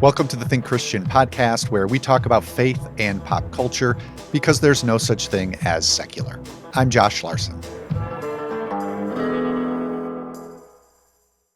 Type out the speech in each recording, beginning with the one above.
Welcome to the Think Christian podcast, where we talk about faith and pop culture because there's no such thing as secular. I'm Josh Larson.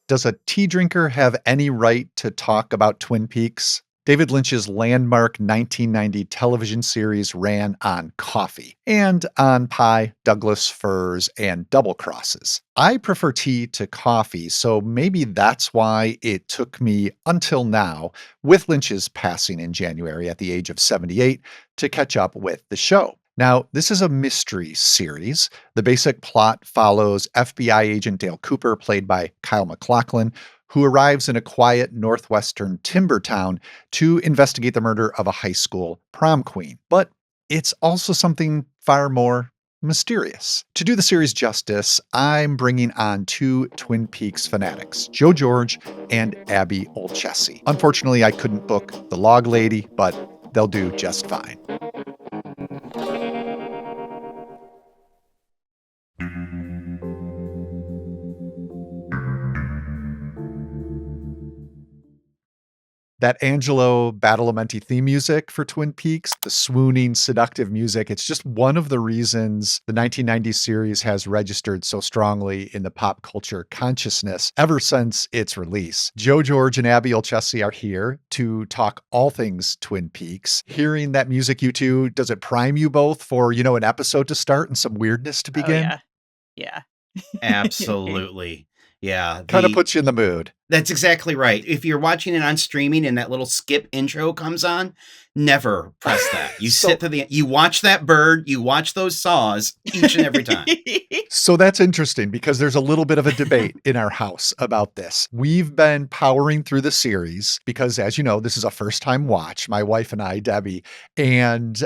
Does a tea drinker have any right to talk about Twin Peaks? David Lynch's landmark 1990 television series ran on coffee and on pie, Douglas firs, and double crosses. I prefer tea to coffee, so maybe that's why it took me until now, with Lynch's passing in January at the age of 78, to catch up with the show. Now, this is a mystery series. The basic plot follows FBI agent Dale Cooper, played by Kyle MacLachlan, who arrives in a quiet northwestern timber town to investigate the murder of a high school prom queen. But it's also something far more mysterious. To do the series justice, I'm bringing on two Twin Peaks fanatics, Joe George and Abby Olcese. Unfortunately, I couldn't book the log lady, but they'll do just fine. That Angelo Badalamenti theme music for Twin Peaks, the swooning, seductive music, it's just one of the reasons the 1990 series has registered so strongly in the pop culture consciousness ever since its release. Joe George and Abby Olcese are here to talk all things Twin Peaks. Hearing that music, you two, does it prime you both for, an episode to start and some weirdness to begin? Oh, yeah. Absolutely. Yeah. Kind of puts you in the mood. That's exactly right. If you're watching it on streaming and that little skip intro comes on, never press that. You sit to you watch that bird, you watch those saws each and every time. So that's interesting because there's a little bit of a debate in our house about this. We've been powering through the series because, as you know, this is a first-time watch, my wife and I, Debbie, and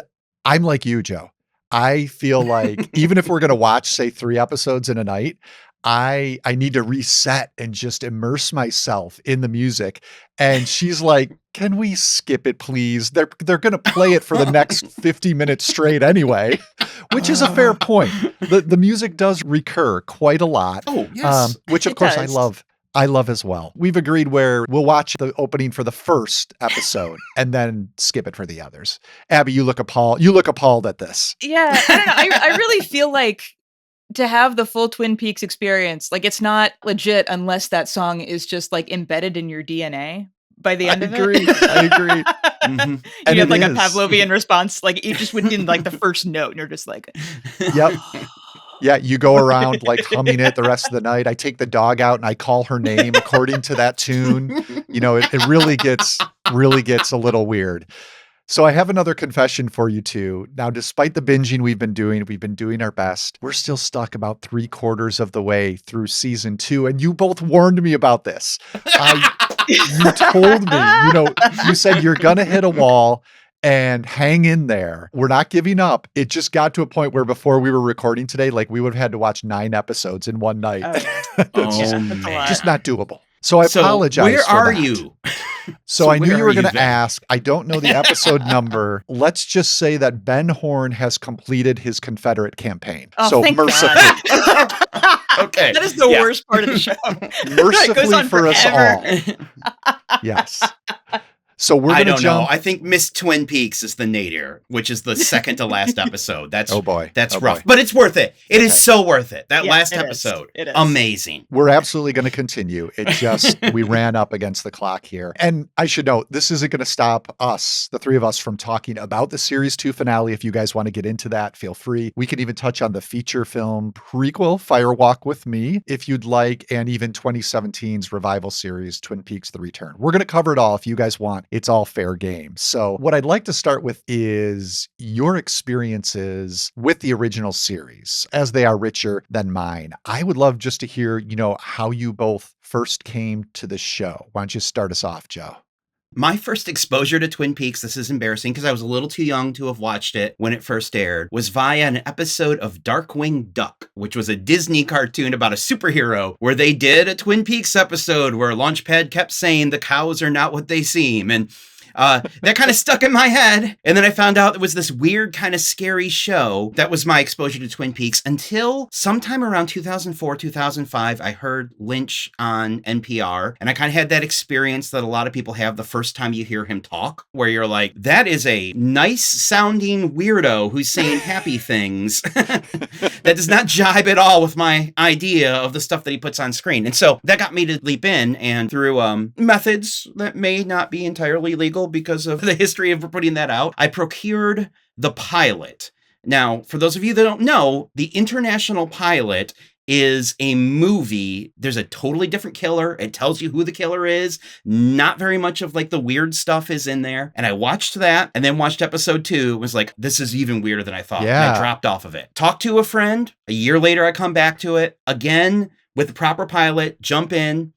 I'm like you, Joe. I feel like even if we're going to watch, say, 3 episodes in a night, I need to reset and just immerse myself in the music. And she's like, can we skip it, please? They're going to play it for the next 50 minutes straight anyway, which is a fair point. The music does recur quite a lot. Oh, yes. Which of course I love as well. We've agreed where we'll watch the opening for the first episode and then skip it for the others. Abby, you look appalled. You look appalled at this. Yeah, I don't know. I really feel like to have the full Twin Peaks experience, like it's not legit unless that song is just like embedded in your DNA by the end of it. I agree. Mm-hmm. You have like a Pavlovian response, like you just went in like the first note and you're just like, yep. Yeah, you go around like humming it the rest of the night. I take the dog out and I call her name according to that tune. It really gets a little weird. So I have another confession for you two. Now, despite the binging we've been doing our best. We're still stuck about 3/4 of the way through season 2. And you both warned me about this. You told me, you said you're going to hit a wall and hang in there. We're not giving up. It just got to a point where before we were recording today, like we would have had to watch 9 episodes in one night. Just not doable. So I apologize. Where for are that. You? So I knew you were going to ask. I don't know the episode number. Let's just say that Ben Horne has completed his Confederate campaign. Oh, thank mercifully. God. Okay. That is the worst part of the show. Mercifully for us all. Yes. So we're going to jump. Know. I think Miss Twin Peaks is the nadir, which is the second to last episode. That's That's rough, but it's worth it. It is so worth it. That last episode, amazing. We're absolutely going to continue. It just we ran up against the clock here, and I should note this isn't going to stop us, the 3 of us, from talking about the series 2 finale. If you guys want to get into that, feel free. We can even touch on the feature film prequel, Fire Walk with Me, if you'd like, and even 2017's revival series, Twin Peaks: The Return. We're going to cover it all if you guys want. It's all fair game. So what I'd like to start with is your experiences with the original series, as they are richer than mine. I would love just to hear, how you both first came to the show. Why don't you start us off, Joe? My first exposure to Twin Peaks, this is embarrassing because I was a little too young to have watched it when it first aired, was via an episode of Darkwing Duck, which was a Disney cartoon about a superhero where they did a Twin Peaks episode where Launchpad kept saying the cows are not what they seem. And That kind of stuck in my head. And then I found out it was this weird kind of scary show. That was my exposure to Twin Peaks until sometime around 2004, 2005, I heard Lynch on NPR. And I kind of had that experience that a lot of people have the first time you hear him talk, where you're like, that is a nice sounding weirdo who's saying happy things. That does not jibe at all with my idea of the stuff that he puts on screen. And so that got me to leap in, and through methods that may not be entirely legal because of the history of putting that out, I procured the pilot. Now, for those of you that don't know, the international pilot is a movie. There's a totally different killer. It tells you who the killer is. Not very much of like the weird stuff is in there. And I watched that and then watched episode 2. It was like, this is even weirder than I thought. Yeah. And I dropped off of it. Talked to a friend. A year later, I come back to it again with the proper pilot, jump in,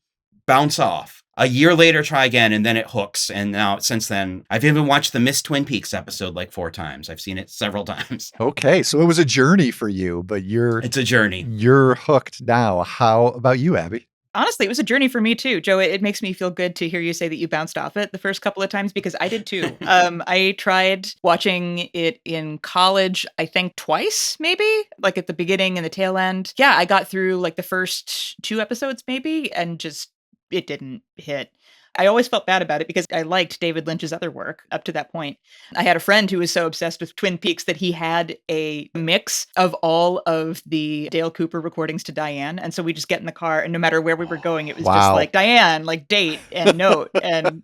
bounce off. A year later, try again, and then it hooks. And now, since then, I've even watched the Miss Twin Peaks episode like 4 times. I've seen it several times. Okay, so it was a journey for you, but It's a journey. You're hooked now. How about you, Abby? Honestly, it was a journey for me too, Joe. It makes me feel good to hear you say that you bounced off it the first couple of times, because I did too. I tried watching it in college, I think twice, maybe, like at the beginning and the tail end. Yeah, I got through like the first 2 episodes maybe, and just it didn't hit. I always felt bad about it because I liked David Lynch's other work up to that point. I had a friend who was so obsessed with Twin Peaks that he had a mix of all of the Dale Cooper recordings to Diane. And so we just get in the car, and no matter where we were going, it was just like Diane, like date and note, and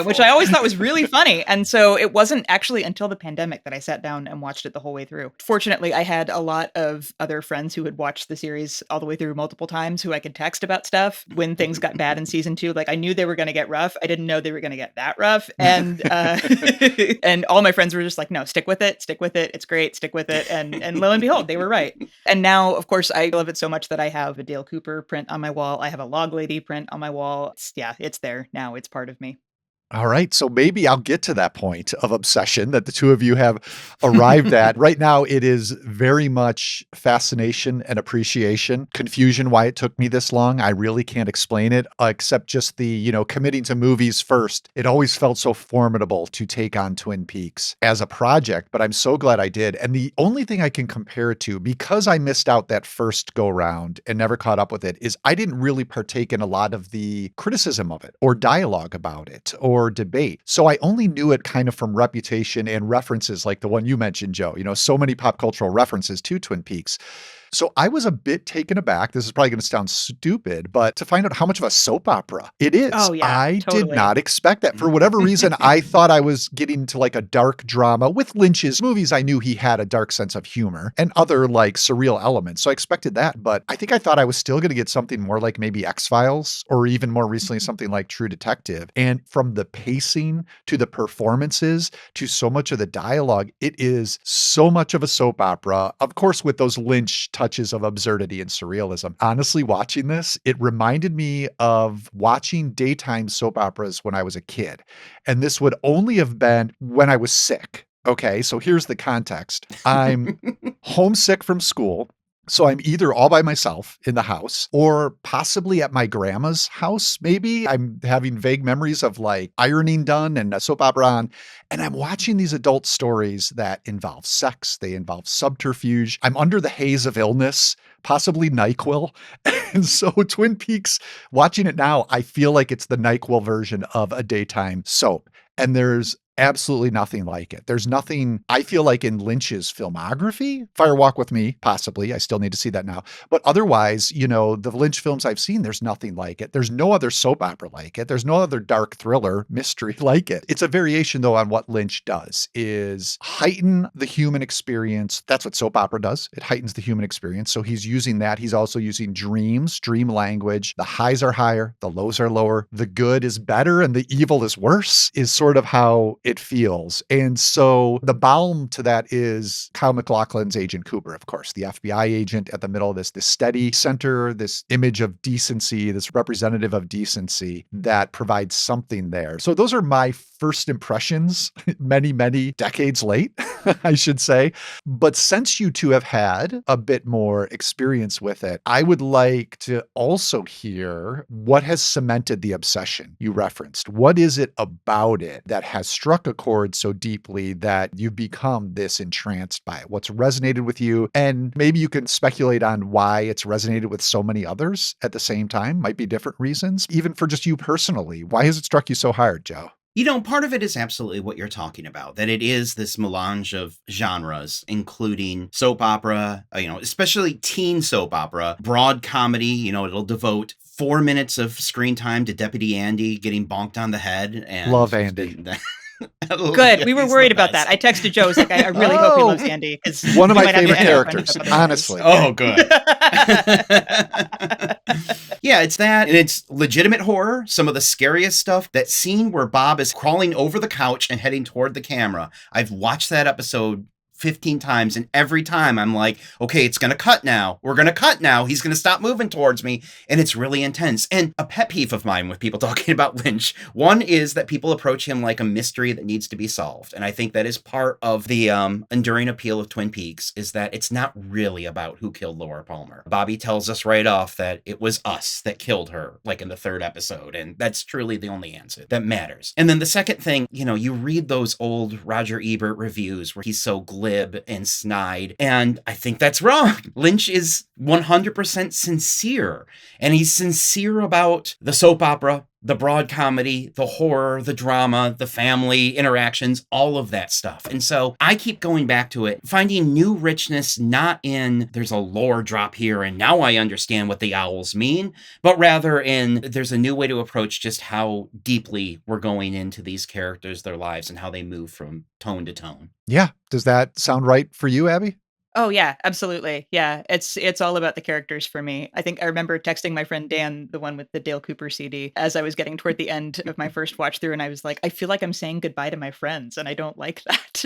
which I always thought was really funny. And so it wasn't actually until the pandemic that I sat down and watched it the whole way through. Fortunately, I had a lot of other friends who had watched the series all the way through multiple times who I could text about stuff when things got bad in season 2. Like I knew they were going to get rough. I didn't know they were going to get that rough. And and all my friends were just like, no, stick with it. It's great. Stick with it. And lo and behold, they were right. And now, of course, I love it so much that I have a Dale Cooper print on my wall. I have a Log Lady print on my wall. It's there now. It's part of me. All right. So maybe I'll get to that point of obsession that the two of you have arrived at. Right now, it is very much fascination and appreciation, confusion why it took me this long. I really can't explain it, except just the, committing to movies first. It always felt so formidable to take on Twin Peaks as a project, but I'm so glad I did. And the only thing I can compare it to, because I missed out that first go round and never caught up with it, is I didn't really partake in a lot of the criticism of it or dialogue about it or debate. So I only knew it kind of from reputation and references like the one you mentioned, Joe. So many pop cultural references to Twin Peaks. So I was a bit taken aback. This is probably going to sound stupid, but to find out how much of a soap opera it is. Oh, yeah, I totally. did not expect that. For whatever reason, I thought I was getting to like a dark drama. With Lynch's movies, I knew he had a dark sense of humor and other like surreal elements. So I expected that. But I think I thought I was still going to get something more like maybe X-Files, or even more recently, something like True Detective. And from the pacing to the performances to so much of the dialogue, it is so much of a soap opera. Of course, with those Lynch touches of absurdity and surrealism. Honestly, watching this, it reminded me of watching daytime soap operas when I was a kid. And this would only have been when I was sick. Okay, so here's the context. I'm homesick from school. So I'm either all by myself in the house or possibly at my grandma's house. Maybe I'm having vague memories of like ironing done and a soap opera on. And I'm watching these adult stories that involve sex. They involve subterfuge. I'm under the haze of illness, possibly NyQuil. And so Twin Peaks, watching it now, I feel like it's the NyQuil version of a daytime soap. And there's absolutely nothing like it. There's nothing, I feel like, in Lynch's filmography. Fire Walk with Me, possibly. I still need to see that now. But otherwise, the Lynch films I've seen, there's nothing like it. There's no other soap opera like it. There's no other dark thriller mystery like it. It's a variation, though, on what Lynch does, is heighten the human experience. That's what soap opera does. It heightens the human experience. So he's using that. He's also using dream language. The highs are higher, the lows are lower. The good is better and the evil is worse, is sort of how it feels. And so the balm to that is Kyle MacLachlan's Agent Cooper, of course, the FBI agent at the middle of this steady center, this image of decency, this representative of decency that provides something there. So those are my first impressions many, many decades late, I should say. But since you two have had a bit more experience with it, I would like to also hear what has cemented the obsession you referenced. What is it about it that has struck a chord so deeply that you've become this entranced by it? What's resonated with you? And maybe you can speculate on why it's resonated with so many others at the same time. Might be different reasons, even for just you personally. Why has it struck you so hard, Joe? Part of it is absolutely what you're talking about, that it is this melange of genres, including soap opera, especially teen soap opera, broad comedy, it'll devote 4 minutes of screen time to Deputy Andy getting bonked on the head. And love Andy. Good. We were worried about that. I texted Joe. I was like, I really hope he loves Andy. One of my favorite characters, honestly. Oh, good. Yeah, it's that. And it's legitimate horror. Some of the scariest stuff. That scene where Bob is crawling over the couch and heading toward the camera. I've watched that episode 15 times, and every time I'm like, okay, it's going to cut now. We're going to cut now. He's going to stop moving towards me. And it's really intense. And a pet peeve of mine with people talking about Lynch, one is that people approach him like a mystery that needs to be solved. And I think that is part of the enduring appeal of Twin Peaks, is that it's not really about who killed Laura Palmer. Bobby tells us right off that it was us that killed her, like in the 3rd episode. And that's truly the only answer that matters. And then the second thing, you read those old Roger Ebert reviews where he's so glib and snide, and I think that's wrong. Lynch is 100% sincere, and he's sincere about the soap opera, the broad comedy, the horror, the drama, the family interactions, all of that stuff. And so I keep going back to it, finding new richness, not in there's a lore drop here and now I understand what the owls mean, but rather in there's a new way to approach just how deeply we're going into these characters, their lives, and how they move from tone to tone. Yeah. Does that sound right for you, Abby? Oh yeah, absolutely. Yeah, it's all about the characters for me. I think I remember texting my friend Dan, the one with the Dale Cooper CD, as I was getting toward the end of my first watch through, and I was like, I feel like I'm saying goodbye to my friends, and I don't like that.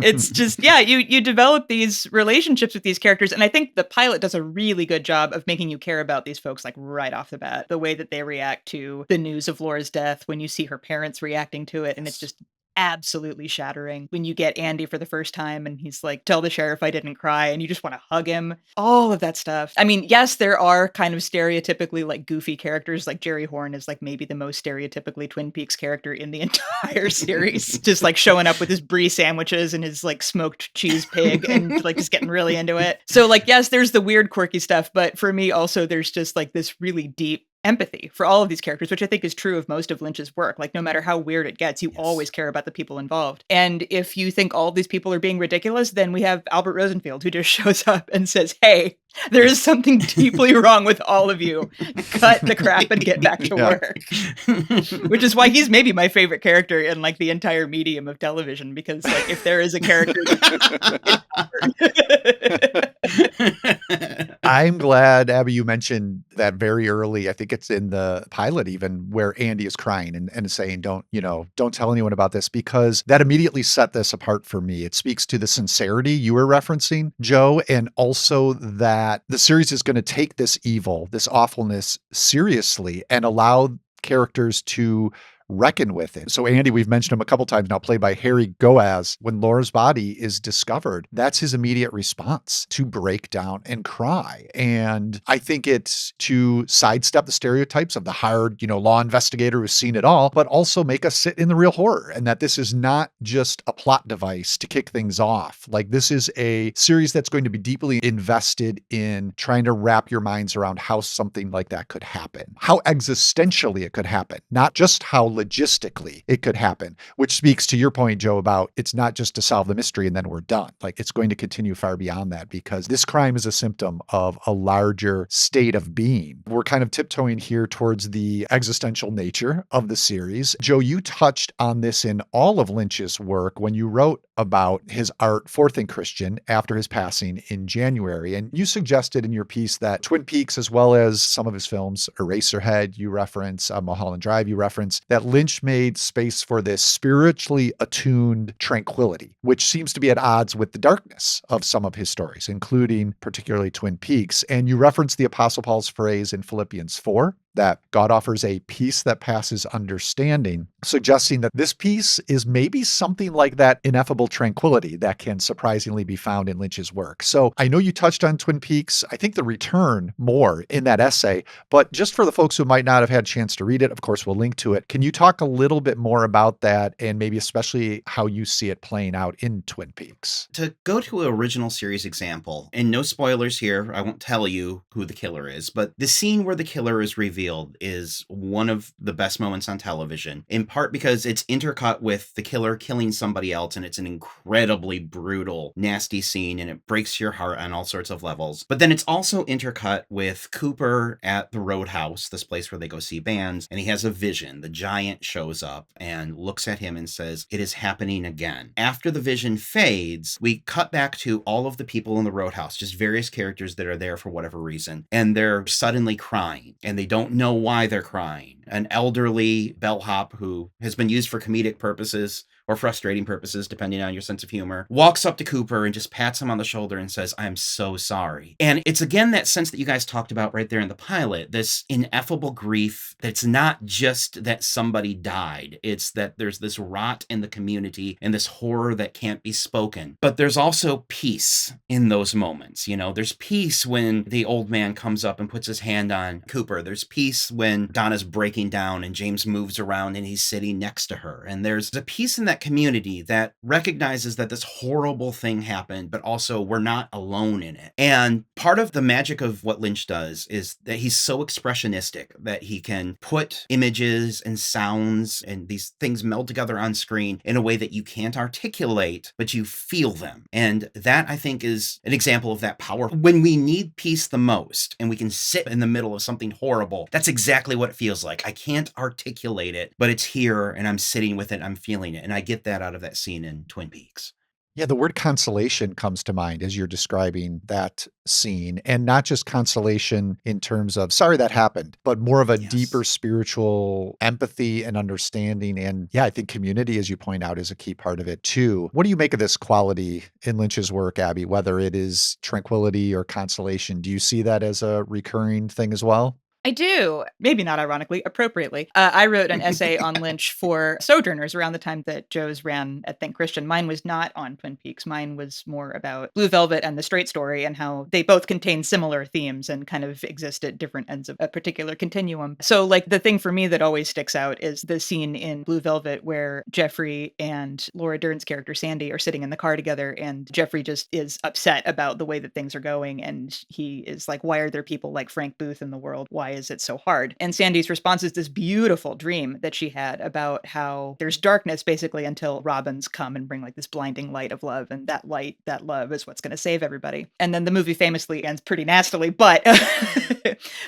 It's just, yeah, you develop these relationships with these characters, and I think the pilot does a really good job of making you care about these folks like right off the bat. The way that they react to the news of Laura's death, when you see her parents reacting to it, and it's just absolutely shattering when you get Andy for the first time and he's like, tell the sheriff I didn't cry, and you just want to hug him. All of that stuff. I mean, yes, there are kind of stereotypically like goofy characters, like Jerry Horn is like maybe the most stereotypically Twin Peaks character in the entire series. Just like showing up with his brie sandwiches and his like smoked cheese pig and like just getting really into it. So like, yes, there's the weird quirky stuff, but for me also there's just like this really deep empathy for all of these characters, which I think is true of most of Lynch's work. Like, no matter how weird it gets, you always care about the people involved. And if you think all of these people are being ridiculous, then we have Albert Rosenfield, who just shows up and says, hey, there is something deeply wrong with all of you. Cut the crap and get back to work. Which is why he's maybe my favorite character in like the entire medium of television, because like if there is a character I'm glad, Abby, you mentioned that very early. I think it's in the pilot even, where Andy is crying and saying, don't tell anyone about this, because that immediately set this apart for me. It speaks to the sincerity you were referencing, Joe, and also that the series is going to take this evil, this awfulness seriously and allow characters to reckon with it. So Andy, we've mentioned him a couple times now, played by Harry Goaz. When Laura's body is discovered, that's his immediate response, to break down and cry. And I think it's to sidestep the stereotypes of the hard, law investigator who's seen it all, but also make us sit in the real horror, and that this is not just a plot device to kick things off. Like, this is a series that's going to be deeply invested in trying to wrap your minds around how something like that could happen, how existentially it could happen, not just how logistically it could happen, which speaks to your point, Joe, about it's not just to solve the mystery and then we're done. Like, it's going to continue far beyond that, because this crime is a symptom of a larger state of being. We're kind of tiptoeing here towards the existential nature of the series. Joe, you touched on this in all of Lynch's work when you wrote about his art for Think Christian after his passing in January. And you suggested in your piece that Twin Peaks, as well as some of his films, Eraserhead, you reference, Mulholland Drive, you reference, that Lynch made space for this spiritually attuned tranquility, which seems to be at odds with the darkness of some of his stories, including particularly Twin Peaks. And you reference the Apostle Paul's phrase in Philippians 4, that God offers a peace that passes understanding, suggesting that this peace is maybe something like that ineffable tranquility that can surprisingly be found in Lynch's work. So I know you touched on Twin Peaks. I think the return more in that essay, but just for the folks who might not have had a chance to read it, of course, we'll link to it. Can you talk a little bit more about that and maybe especially how you see it playing out in Twin Peaks? To go to an original series example, and no spoilers here, I won't tell you who the killer is, but the scene where the killer is revealed is one of the best moments on television, in part because it's intercut with the killer killing somebody else, and it's an incredibly brutal, nasty scene, and it breaks your heart on all sorts of levels. But then it's also intercut with Cooper at the Roadhouse, this place where they go see bands, and he has a vision. The giant shows up and looks at him and says, "It is happening again." After the vision fades, we cut back to all of the people in the Roadhouse, just various characters that are there for whatever reason, and they're suddenly crying, and they don't know why they're crying. An elderly bellhop who has been used for comedic purposes or frustrating purposes, depending on your sense of humor, walks up to Cooper and just pats him on the shoulder and says, "I'm so sorry." And it's again that sense that you guys talked about right there in the pilot, this ineffable grief that's not just that somebody died. It's that there's this rot in the community and this horror that can't be spoken. But there's also peace in those moments. You know, there's peace when the old man comes up and puts his hand on Cooper. There's peace when Donna's breaking down and James moves around and he's sitting next to her. And there's a peace in that community that recognizes that this horrible thing happened, but also we're not alone in it. And part of the magic of what Lynch does is that he's so expressionistic that he can put images and sounds and these things meld together on screen in a way that you can't articulate, but you feel them. And that, I think, is an example of that power. When we need peace the most and we can sit in the middle of something horrible, that's exactly what it feels like. I can't articulate it, but it's here and I'm sitting with it, I'm feeling it. And I get that out of that scene in Twin Peaks. Yeah, the word consolation comes to mind as you're describing that scene, and not just consolation in terms of sorry that happened, but more of a Yes. deeper spiritual empathy and understanding. And yeah, I think community, as you point out, is a key part of it too. What do you make of this quality in Lynch's work, Abby, whether it is tranquility or consolation? Do you see that as a recurring thing as well? I do. Maybe not ironically, appropriately. I wrote an essay on Lynch for Sojourners around the time that Joe's ran at Think Christian. Mine was not on Twin Peaks. Mine was more about Blue Velvet and The Straight Story and how they both contain similar themes and kind of exist at different ends of a particular continuum. So, like, the thing for me that always sticks out is the scene in Blue Velvet where Jeffrey and Laura Dern's character, Sandy, are sitting in the car together, and Jeffrey just is upset about the way that things are going. And he is like, why are there people like Frank Booth in the world? Why is it so hard? And Sandy's response is this beautiful dream that she had about how there's darkness basically until Robins come and bring like this blinding light of love. And that light, that love is what's going to save everybody. And then the movie famously ends pretty nastily, but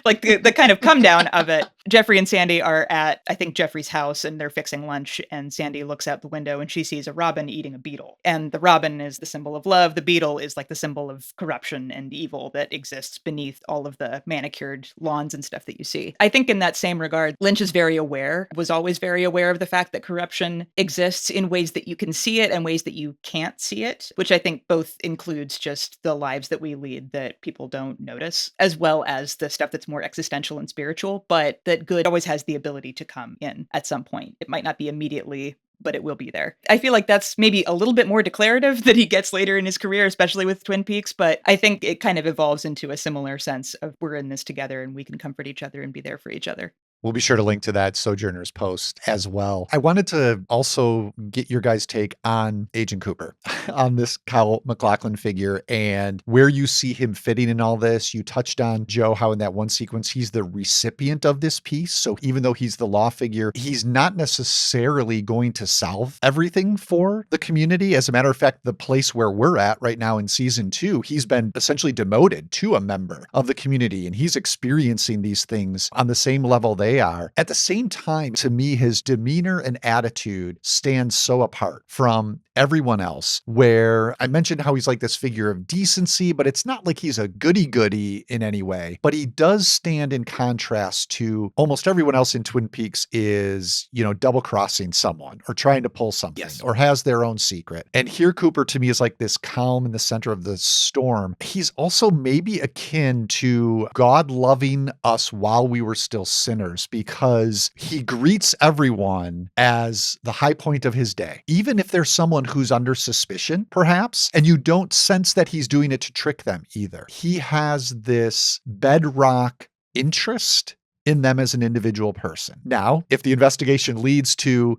like the kind of come down of it. Jeffrey and Sandy are at, I think, Jeffrey's house and they're fixing lunch. And Sandy looks out the window and she sees a robin eating a beetle. And the robin is the symbol of love. The beetle is like the symbol of corruption and evil that exists beneath all of the manicured lawns and stuff that you see. I think in that same regard, Lynch is very aware, was always very aware of the fact that corruption exists in ways that you can see it and ways that you can't see it, which I think both includes just the lives that we lead that people don't notice, as well as the stuff that's more existential and spiritual, but that good always has the ability to come in at some point. It might not be immediately, but it will be there. I feel like that's maybe a little bit more declarative that he gets later in his career, especially with Twin Peaks, but I think it kind of evolves into a similar sense of we're in this together and we can comfort each other and be there for each other. We'll be sure to link to that Sojourners post as well. I wanted to also get your guys' take on Agent Cooper, on this Kyle MacLachlan figure and where you see him fitting in all this. You touched on, Joe, how in that one sequence, he's the recipient of this piece. So even though he's the law figure, he's not necessarily going to solve everything for the community. As a matter of fact, the place where we're at right now in season 2, he's been essentially demoted to a member of the community and he's experiencing these things on the same level they are. At the same time, to me, his demeanor and attitude stand so apart from everyone else, where I mentioned how he's like this figure of decency, but it's not like he's a goody-goody in any way. But he does stand in contrast to almost everyone else in Twin Peaks is, double-crossing someone or trying to pull something Yes. or has their own secret. And here Cooper to me is like this calm in the center of the storm. He's also maybe akin to God loving us while we were still sinners, because he greets everyone as the high point of his day, even if there's someone who's under suspicion, perhaps, and you don't sense that he's doing it to trick them either. He has this bedrock interest in them as an individual person. Now, if the investigation leads to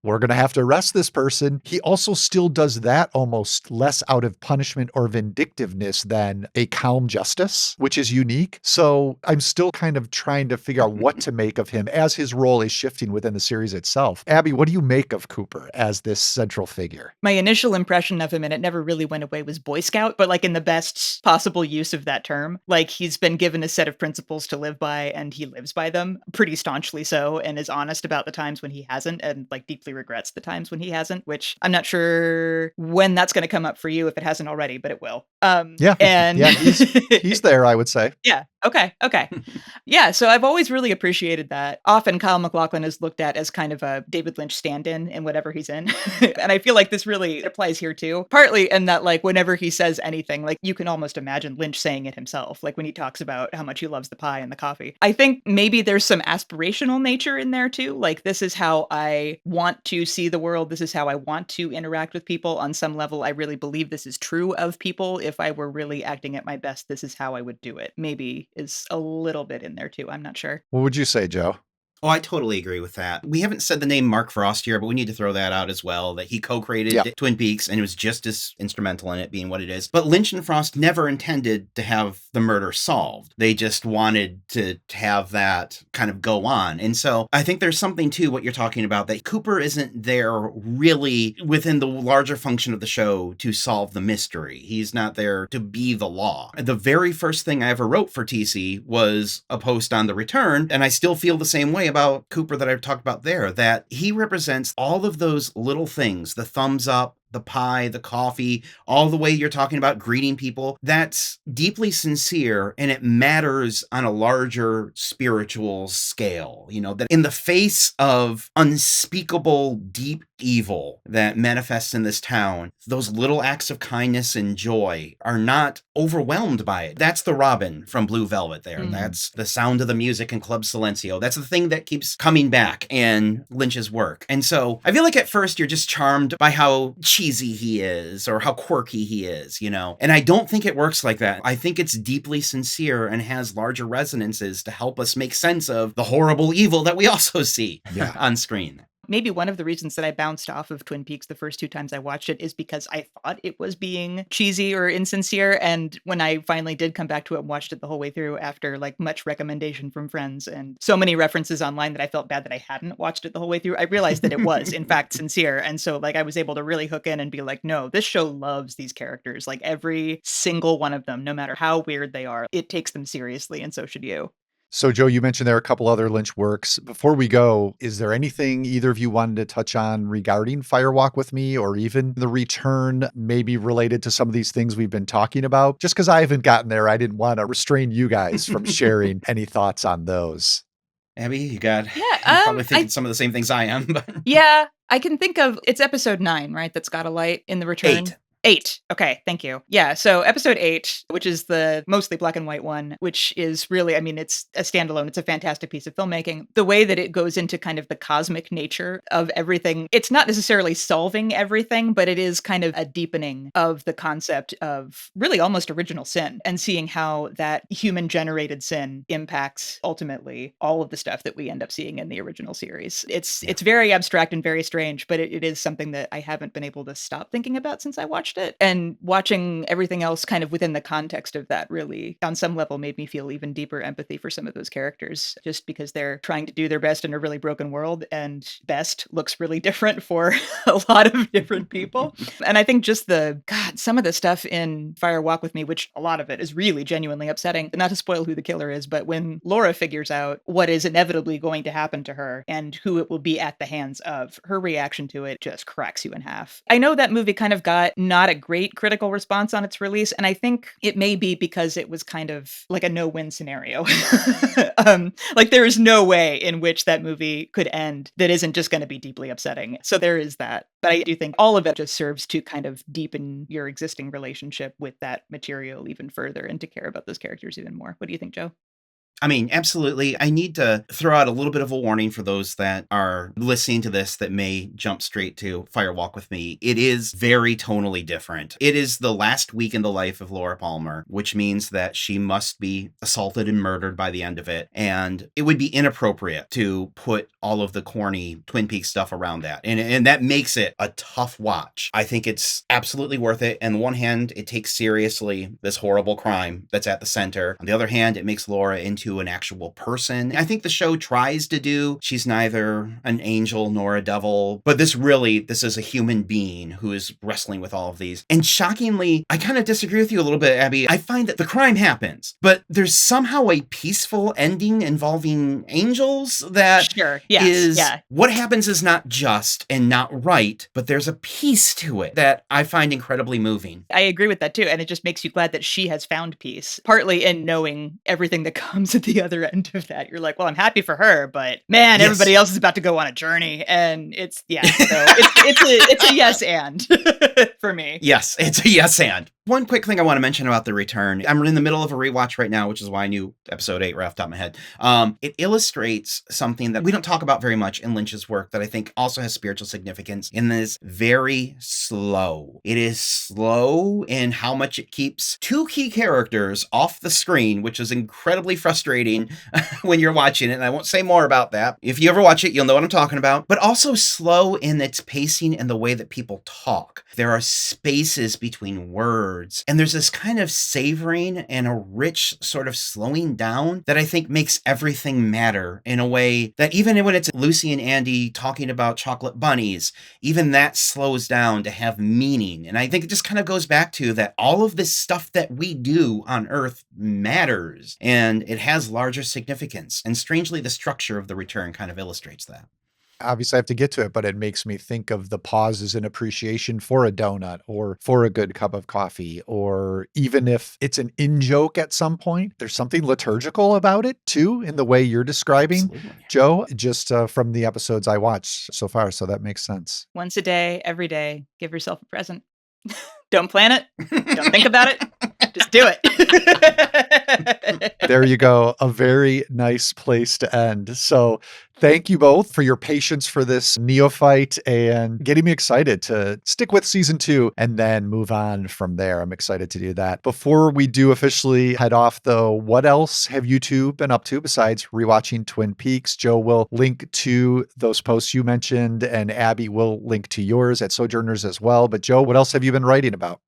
we're going to have to arrest this person, he also still does that almost less out of punishment or vindictiveness than a calm justice, which is unique. So I'm still kind of trying to figure out what to make of him as his role is shifting within the series itself. Abby, what do you make of Cooper as this central figure? My initial impression of him, and it never really went away, was Boy Scout, but like in the best possible use of that term. Like he's been given a set of principles to live by and he lives by them pretty staunchly so, and is honest about the times when he hasn't, and like deeply regrets the times when he hasn't, which I'm not sure when that's going to come up for you if it hasn't already, but it will. Yeah. And Yeah, he's there, I would say. Yeah. Okay. Yeah. So I've always really appreciated that. Often Kyle MacLachlan is looked at as kind of a David Lynch stand-in whatever he's in. And I feel like this really applies here too. Partly in that, like, whenever he says anything, like you can almost imagine Lynch saying it himself, like when he talks about how much he loves the pie and the coffee. I think maybe there's some aspirational nature in there too. Like, this is how I want to see the world. This is how I want to interact with people. On some level, I really believe this is true of people. If I were really acting at my best, this is how I would do it. Maybe is a little bit in there too. I'm not sure. What would you say, Joe? Oh, I totally agree with that. We haven't said the name Mark Frost here, but we need to throw that out as well, that he co-created Twin Peaks and was just as instrumental in it being what it is. But Lynch and Frost never intended to have the murder solved. They just wanted to have that kind of go on. And so I think there's something to what you're talking about, that Cooper isn't there really within the larger function of the show to solve the mystery. He's not there to be the law. The very first thing I ever wrote for TC was a post on The Return, and I still feel the same way about Cooper that I've talked about there, that he represents all of those little things, the thumbs up, the pie, the coffee, all the way you're talking about greeting people. That's deeply sincere, and it matters on a larger spiritual scale. That in the face of unspeakable deep evil that manifests in this town, those little acts of kindness and joy are not overwhelmed by it. That's the Robin from Blue Velvet there. That's the sound of the music in Club Silencio. That's the thing that keeps coming back in Lynch's work. And so I feel like at first you're just charmed by how cheesy he is or how quirky he is, And I don't think it works like that. I think it's deeply sincere and has larger resonances to help us make sense of the horrible evil that we also see on screen. Maybe one of the reasons that I bounced off of Twin Peaks the first 2 times I watched it is because I thought it was being cheesy or insincere. And when I finally did come back to it and watched it the whole way through after like much recommendation from friends and so many references online that I felt bad that I hadn't watched it the whole way through, I realized that it was in fact sincere. And so like I was able to really hook in and be like, no, this show loves these characters. Like every single one of them, no matter how weird they are, it takes them seriously. And so should you. So, Joe, you mentioned there are a couple other Lynch works. Before we go, is there anything either of you wanted to touch on regarding Firewalk with Me or even The Return, maybe related to some of these things we've been talking about? Just because I haven't gotten there, I didn't want to restrain you guys from sharing any thoughts on those. Abby, you're Yeah, probably thinking some of the same things I am. But yeah, I can think of, it's episode 9, right? That's got a light in The Return. 8. Okay, thank you. Yeah, so episode 8, which is the mostly black and white one, which is really, I mean, it's a standalone. It's a fantastic piece of filmmaking. The way that it goes into kind of the cosmic nature of everything, it's not necessarily solving everything, but it is kind of a deepening of the concept of really almost original sin and seeing how that human-generated sin impacts ultimately all of the stuff that we end up seeing in the original series. It's very abstract and very strange, but it is something that I haven't been able to stop thinking about since I watched watched it. And watching everything else kind of within the context of that really, on some level, made me feel even deeper empathy for some of those characters, just because they're trying to do their best in a really broken world, and best looks really different for a lot of different people. And I think just some of the stuff in Fire Walk with Me, which a lot of it is really genuinely upsetting, not to spoil who the killer is, but when Laura figures out what is inevitably going to happen to her and who it will be at the hands of, her reaction to it just cracks you in half. I know that movie kind of got not a great critical response on its release, and I think it may be because it was kind of like a no-win scenario. Like there is no way in which that movie could end that isn't just going to be deeply upsetting. So there is that. But I do think all of it just serves to kind of deepen your existing relationship with that material even further and to care about those characters even more. What do you think, Joe? I mean, absolutely. I need to throw out a little bit of a warning for those that are listening to this that may jump straight to Fire Walk with Me. It is very tonally different. It is the last week in the life of Laura Palmer, which means that she must be assaulted and murdered by the end of it. And it would be inappropriate to put all of the corny Twin Peaks stuff around that. And that makes it a tough watch. I think it's absolutely worth it. On the one hand, it takes seriously this horrible crime that's at the center. On the other hand, it makes Laura into an actual person. I think the show tries to do, she's neither an angel nor a devil, but this is a human being who is wrestling with all of these. And shockingly, I kind of disagree with you a little bit, Abby. I find that the crime happens, but there's somehow a peaceful ending involving angels that what happens is not just and not right, but there's a peace to it that I find incredibly moving. I agree with that too. And it just makes you glad that she has found peace, partly in knowing everything that comes at the other end of that. You're like, well, I'm happy for her, but man, everybody else is about to go on a journey. And it's a yes and for me. Yes, it's a yes and. One quick thing I want to mention about The Return. I'm in the middle of a rewatch right now, which is why I knew episode 8 right off the top of my head. It illustrates something that we don't talk about very much in Lynch's work that I think also has spiritual significance in this very slow. It is slow in how much it keeps two key characters off the screen, which is incredibly frustrating when you're watching it. And I won't say more about that. If you ever watch it, you'll know what I'm talking about. But also slow in its pacing and the way that people talk. There are spaces between words. And there's this kind of savoring and a rich sort of slowing down that I think makes everything matter in a way that even when it's Lucy and Andy talking about chocolate bunnies, even that slows down to have meaning. And I think it just kind of goes back to that all of this stuff that we do on Earth matters and it has larger significance. And strangely, the structure of The Return kind of illustrates that. Obviously, I have to get to it, but it makes me think of the pauses in appreciation for a donut or for a good cup of coffee, or even if it's an in-joke at some point, there's something liturgical about it too, in the way you're describing, Absolutely. Joe, just from the episodes I watched so far. So that makes sense. Once a day, every day, give yourself a present. Don't plan it. Don't think about it. Just do it. There you go. A very nice place to end. So thank you both for your patience for this neophyte and getting me excited to stick with season 2 and then move on from there. I'm excited to do that. Before we do officially head off, though, what else have you two been up to besides rewatching Twin Peaks? Joe will link to those posts you mentioned, and Abby will link to yours at Sojourners as well. But Joe, what else have you been writing about?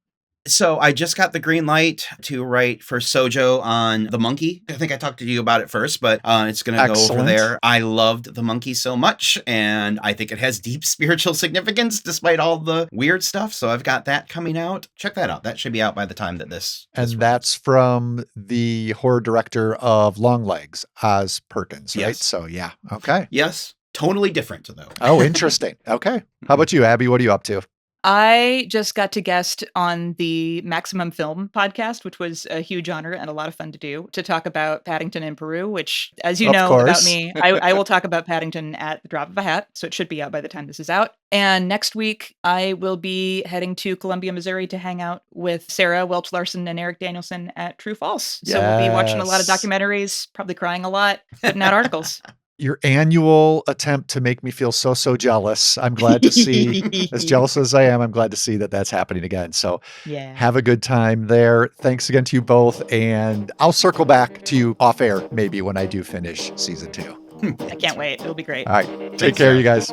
So I just got the green light to write for Sojo on The Monkey. I think I talked to you about it first, but it's going to go over there. I loved The Monkey so much, and I think it has deep spiritual significance despite all the weird stuff. So I've got that coming out. Check that out. That should be out by the time that this that's from the horror director of Longlegs, Oz Perkins, right? Yes. So yeah. Okay. Yes. Totally different, though. Oh, interesting. Okay. How about you, Abby? What are you up to? I just got to guest on the Maximum Film podcast, which was a huge honor and a lot of fun to do, to talk about Paddington in Peru, which, as you Of know course. about me, I will talk about Paddington at the drop of a hat, so it should be out by the time this is out. And next week, I will be heading to Columbia, Missouri to hang out with Sarah Welch Larson and Eric Danielson at True False. So we'll be watching a lot of documentaries, probably crying a lot, putting out articles. Your annual attempt to make me feel so jealous. I'm glad to see, as jealous as I am, I'm glad to see that that's happening again. So have a good time there. Thanks again to you both. And I'll circle back to you off air, maybe when I do finish season 2. I can't wait. It'll be great. All right. Take care, you guys.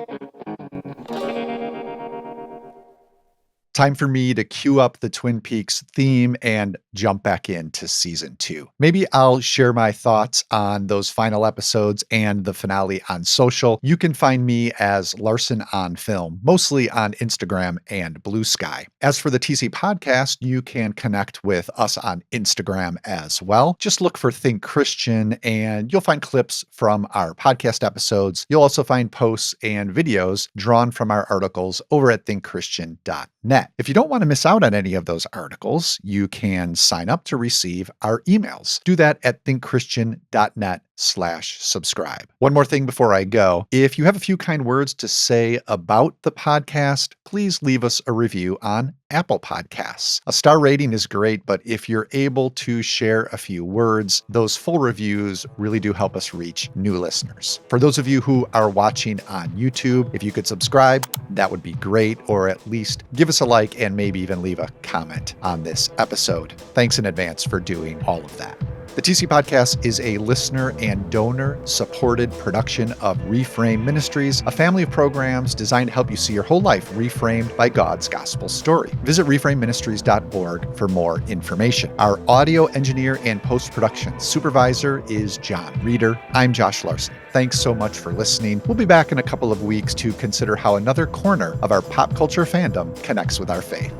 Time for me to cue up the Twin Peaks theme and jump back into season 2. Maybe I'll share my thoughts on those final episodes and the finale on social. You can find me as Larson on Film, mostly on Instagram and Blue Sky. As for the TC podcast, you can connect with us on Instagram as well. Just look for Think Christian and you'll find clips from our podcast episodes. You'll also find posts and videos drawn from our articles over at thinkchristian.net. If you don't want to miss out on any of those articles, you can sign up to receive our emails. Do that at thinkchristian.net/subscribe. One more thing before I go. If you have a few kind words to say about the podcast, please leave us a review on Apple Podcasts. A star rating is great, but if you're able to share a few words, those full reviews really do help us reach new listeners. For those of you who are watching on YouTube, if you could subscribe, that would be great, or at least give us a like and maybe even leave a comment on this episode. Thanks in advance for doing all of that. The TC Podcast is a listener and donor-supported production of Reframe Ministries, a family of programs designed to help you see your whole life reframed by God's gospel story. Visit reframeministries.org for more information. Our audio engineer and post-production supervisor is John Reeder. I'm Josh Larson. Thanks so much for listening. We'll be back in a couple of weeks to consider how another corner of our pop culture fandom connects with our faith.